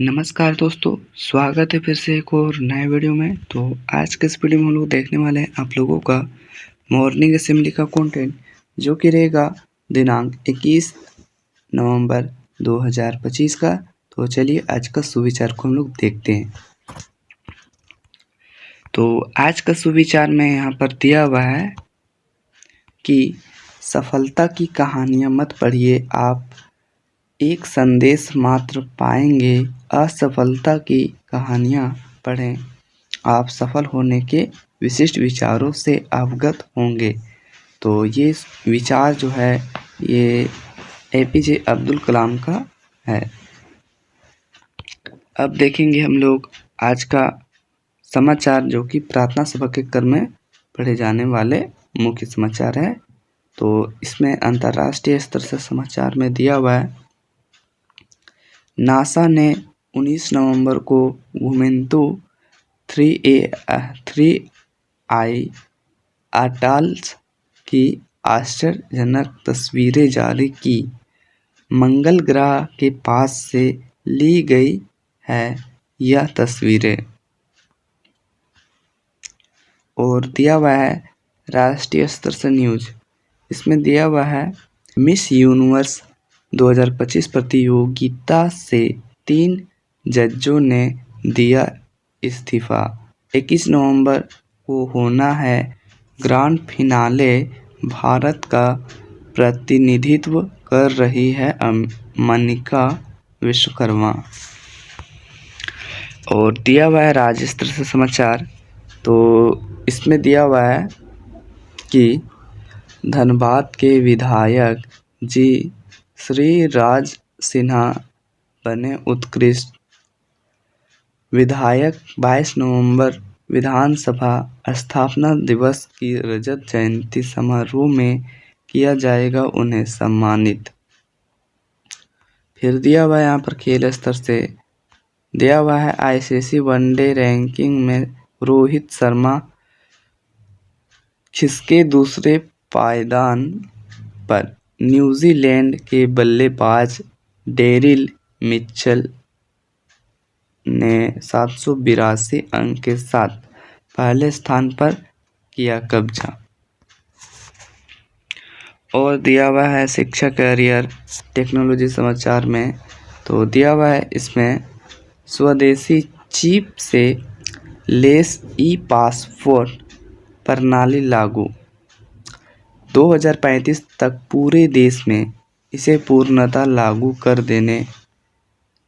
नमस्कार दोस्तों, स्वागत है फिर से एक और नए वीडियो में। तो आज के इस वीडियो में हम लोग देखने वाले हैं आप लोगों का मॉर्निंग असेंबली का कंटेंट, जो कि रहेगा दिनांक 21 नवंबर 2025 का। तो चलिए आज का सुविचार को हम लोग देखते हैं। तो आज का सुविचार में यहाँ पर दिया हुआ है कि सफलता की कहानियाँ मत पढ़िए, आप एक संदेश मात्र पाएंगे। असफलता की कहानियाँ पढ़ें, आप सफल होने के विशिष्ट विचारों से अवगत होंगे। तो ये विचार जो है ये एपीजे अब्दुल कलाम का है। अब देखेंगे हम लोग आज का समाचार, जो कि प्रार्थना सभा के क्रम में पढ़े जाने वाले मुख्य समाचार है। तो इसमें अंतर्राष्ट्रीय स्तर से समाचार में दिया हुआ है, नासा ने 19 नवंबर को वुमेंतु 3I आर्टल्स की आश्चर्यजनक तस्वीरें जारी की। मंगल ग्रह के पास से ली गई है यह तस्वीरें। और दिया हुआ है राष्ट्रीय स्तर से न्यूज, इसमें दिया हुआ है मिस यूनिवर्स 2025 प्रतियोगिता से 3 जजों ने दिया इस्तीफा। 21 नवंबर को होना है ग्रांड फिनाले। भारत का प्रतिनिधित्व कर रही है मनिका विश्वकर्मा। और दिया हुआ है राज्य स्तर से समाचार, तो इसमें दिया हुआ है कि धनबाद के विधायक जी श्री राज सिन्हा बने उत्कृष्ट विधायक। 22 नवंबर विधानसभा स्थापना दिवस की रजत जयंती समारोह में किया जाएगा उन्हें सम्मानित। फिर दिया हुआ है यहाँ पर खेल स्तर से दिया हुआ है आईसीसी वनडे रैंकिंग में रोहित शर्मा खिसके दूसरे पायदान पर। न्यूजीलैंड के बल्लेबाज डेरिल मिचेल ने 782 अंक के साथ पहले स्थान पर किया कब्जा। और दिया हुआ है शिक्षा करियर टेक्नोलॉजी समाचार में, तो दिया हुआ है इसमें स्वदेशी चिप से लेस ई पासपोर्ट प्रणाली लागू। 2035 तक पूरे देश में इसे पूर्णतः लागू कर देने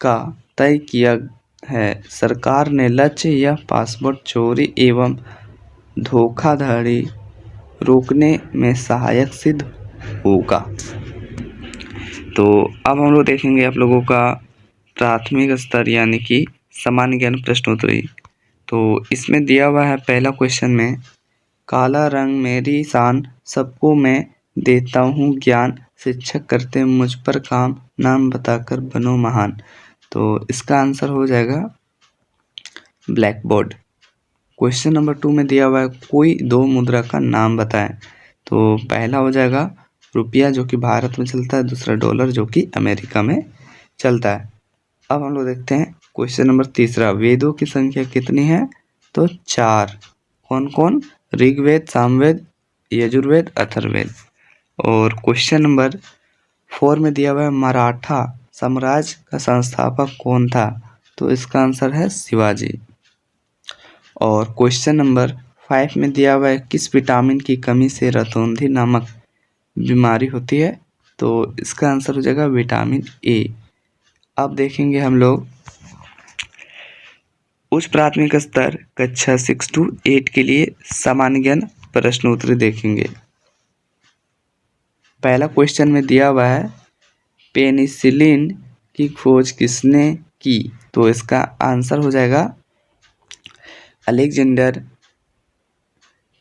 का तय किया है। सरकार ने लक्ष्य यह पासपोर्ट चोरी एवं धोखाधड़ी रोकने में सहायक सिद्ध होगा। तो अब हम लोग देखेंगे आप लोगों का प्राथमिक स्तर यानी कि सामान्य ज्ञान प्रश्नोत्तरी। तो इसमें दिया हुआ है पहला क्वेश्चन में, काला रंग मेरी शान सबको मैं देता हूँ ज्ञान, शिक्षक करते मुझ पर काम, नाम बताकर बनो महान। तो इसका आंसर हो जाएगा ब्लैक बोर्ड। क्वेश्चन नंबर 2 में दिया हुआ है कोई दो मुद्रा का नाम बताएं। तो पहला हो जाएगा रुपया, जो कि भारत में चलता है, दूसरा डॉलर, जो कि अमेरिका में चलता है। अब हम लोग देखते हैं क्वेश्चन नंबर तीसरा, वेदों की संख्या कितनी है? तो 4। कौन कौन? ऋग्वेद, सामवेद, यजुर्वेद, अथर्ववेद। और क्वेश्चन नंबर 4 में दिया हुआ है मराठा साम्राज्य का संस्थापक कौन था? तो इसका आंसर है शिवाजी। और क्वेश्चन नंबर 5 में दिया हुआ है किस विटामिन की कमी से रतौंधी नामक बीमारी होती है? तो इसका आंसर हो जाएगा विटामिन ए। अब देखेंगे हम लोग उच्च प्राथमिक स्तर कक्षा 6 to 8 के लिए सामान्य ज्ञान प्रश्नोत्तरी देखेंगे। पहला क्वेश्चन में दिया हुआ है पेनिसिलिन की खोज किसने की? तो इसका आंसर हो जाएगा अलेक्जेंडर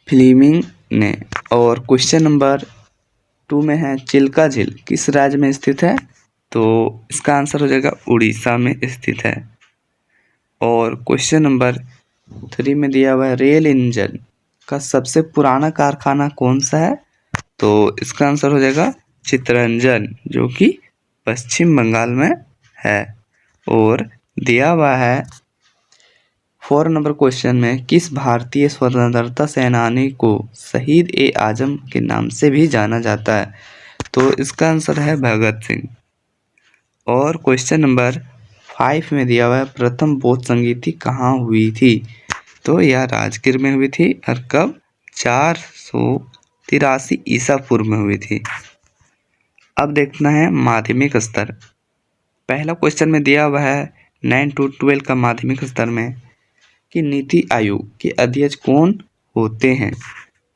फ्लेमिंग ने। और क्वेश्चन नंबर 2 में है चिल्का झील किस राज्य में स्थित है? तो इसका आंसर हो जाएगा उड़ीसा में स्थित है। और क्वेश्चन नंबर 3 में दिया हुआ है रेल इंजन का सबसे पुराना कारखाना कौन सा है? तो इसका आंसर हो जाएगा चित्तरंजन, जो कि पश्चिम बंगाल में है। और दिया हुआ है 4 नंबर क्वेश्चन में, किस भारतीय स्वतंत्रता सेनानी को शहीद ए आजम के नाम से भी जाना जाता है? तो इसका आंसर है भगत सिंह। और क्वेश्चन नंबर 5 में दिया हुआ है, प्रथम बौद्ध संगीति कहाँ हुई थी? तो यह राजगीर में हुई थी। और कब? 483 ईसा पूर्व में हुई थी। अब देखना है माध्यमिक स्तर। पहला क्वेश्चन में दिया हुआ है 9 to 12 का माध्यमिक स्तर में कि नीति आयोग के अध्यक्ष कौन होते हैं?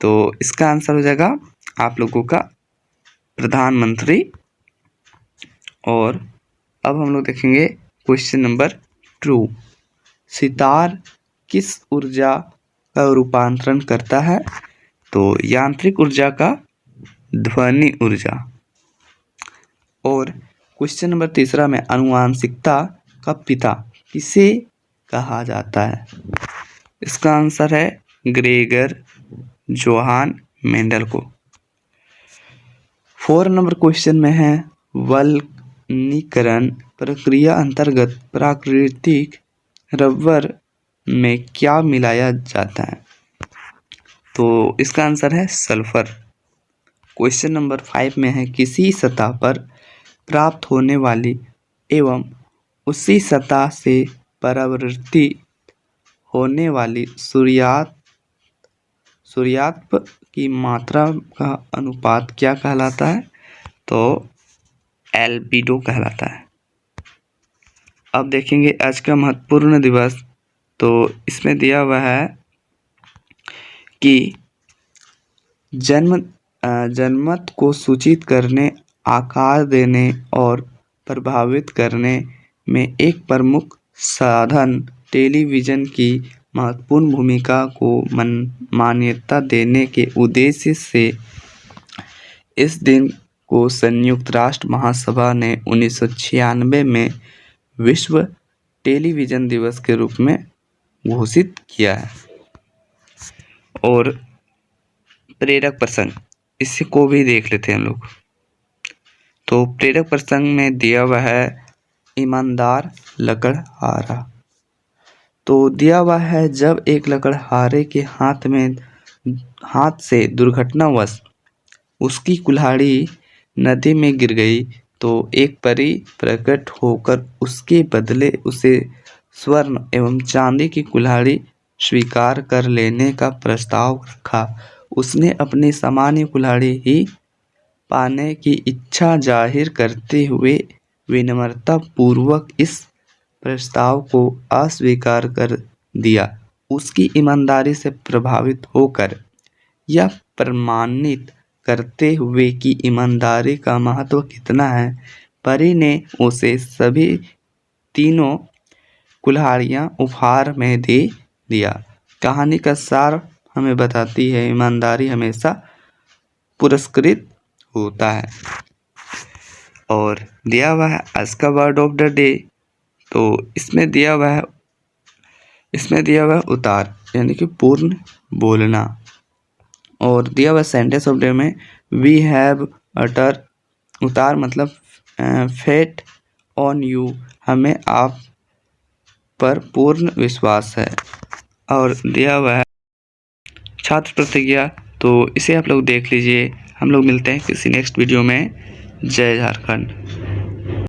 तो इसका आंसर हो जाएगा आप लोगों का प्रधानमंत्री। और अब हम लोग देखेंगे क्वेश्चन नंबर 2, सितार किस ऊर्जा का रूपांतरण करता है? तो यांत्रिक ऊर्जा का ध्वनि ऊर्जा। और क्वेश्चन नंबर 3 में, आनुवांशिकता का पिता किसे कहा जाता है? इसका आंसर है ग्रेगर जोहान मेंडल को। 4 नंबर क्वेश्चन में है, वल्कनीकरण प्रक्रिया अंतर्गत प्राकृतिक रबर में क्या मिलाया जाता है? तो इसका आंसर है सल्फर। क्वेश्चन नंबर 5 में है, किसी सतह पर प्राप्त होने वाली एवं उसी सतह से परावर्तित होने वाली सूर्यात्म की मात्रा का अनुपात क्या कहलाता है? तो एल्बिडो कहलाता है। अब देखेंगे आज का महत्वपूर्ण दिवस। तो इसमें दिया हुआ है कि जनमत को सूचित करने, आकार देने और प्रभावित करने में एक प्रमुख साधन टेलीविज़न की महत्वपूर्ण भूमिका को मान्यता देने के उद्देश्य से इस दिन को संयुक्त राष्ट्र महासभा ने 1996 में विश्व टेलीविज़न दिवस के रूप में घोषित किया है। और प्रेरक प्रसंग, इसी को भी देख लेते हैं हम लोग। तो प्रेरक प्रसंग में दिया हुआ है, ईमानदार लकड़हारा। तो दिया हुआ है, जब एक लकड़हारे के हाथ से दुर्घटनावश उसकी कुल्हाड़ी नदी में गिर गई तो एक परी प्रकट होकर उसके बदले उसे स्वर्ण एवं चांदी की कुल्हाड़ी स्वीकार कर लेने का प्रस्ताव रखा। उसने अपनी सामान्य कुल्हाड़ी ही पाने की इच्छा जाहिर करते हुए विनम्रता पूर्वक इस प्रस्ताव को अस्वीकार कर दिया। उसकी ईमानदारी से प्रभावित होकर यह प्रमाणित करते हुए कि ईमानदारी का महत्व कितना है, परी ने उसे सभी तीनों कुल्हाड़ियाँ उपहार में दे दिया। कहानी का सार हमें बताती है, ईमानदारी हमेशा पुरस्कृत होता है। और दिया हुआ है आज का वर्ड ऑफ द डे। तो इसमें दिया हुआ है उतार, यानी कि पूर्ण बोलना। और दिया हुआ सेंटेंस ऑफ डे में, वी हैव अटर, उतार मतलब फेट ऑन यू, हमें आप पर पूर्ण विश्वास है। और दिया हुआ है छात्र प्रतिज्ञा, तो इसे आप लोग देख लीजिए। हम लोग मिलते हैं किसी नेक्स्ट वीडियो में। जय झारखंड।